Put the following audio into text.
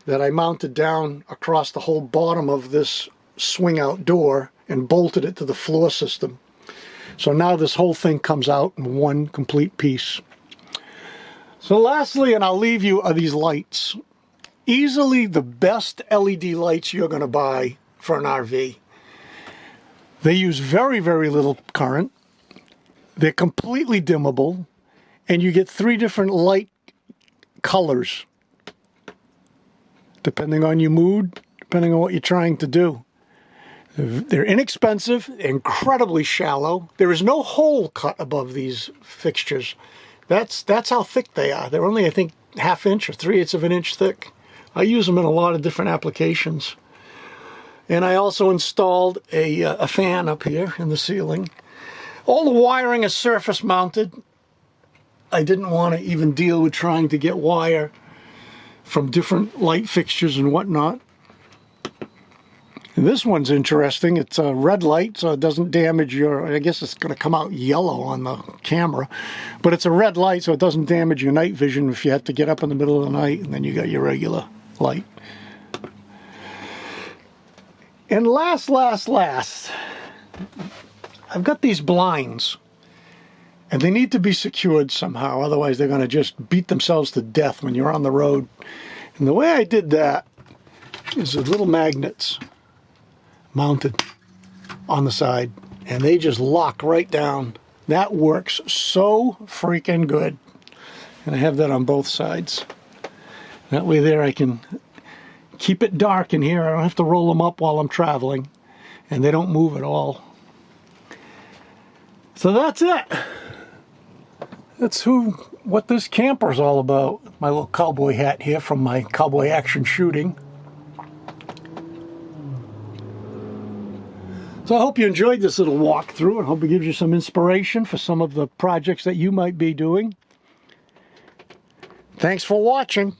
that I mounted down across the whole bottom of this swing out door and bolted it to the floor system. So now this whole thing comes out in one complete piece. So lastly, and I'll leave you, are these lights. Easily the best LED lights you're going to buy for an RV. They use very, very little current. They're completely dimmable, and you get 3 different light colors depending on your mood, depending on what you're trying to do. They're inexpensive, incredibly shallow. There is no hole cut above these fixtures. That's how thick they are. They're only, I think, 1/2 inch or 3/8 of an inch thick. I use them in a lot of different applications. And I also installed a fan up here in the ceiling. All the wiring is surface mounted. I didn't want to even deal with trying to get wire from different light fixtures and whatnot. And this one's interesting. It's a red light, so it doesn't damage your, I guess it's going to come out yellow on the camera, but it's a red light, so it doesn't damage your night vision if you have to get up in the middle of the night, and then you got your regular light. And last, I've got these blinds, and they need to be secured somehow, otherwise they're going to just beat themselves to death when you're on the road. And the way I did that is with little magnets mounted on the side, and they just lock right down. That works so freaking good. And I have that on both sides. That way there I can keep it dark in here. I don't have to roll them up while I'm traveling, and they don't move at all. So that's it. That's what this camper's all about. My little cowboy hat here from my cowboy action shooting. So I hope you enjoyed this little walkthrough, and hope it gives you some inspiration for some of the projects that you might be doing. Thanks for watching.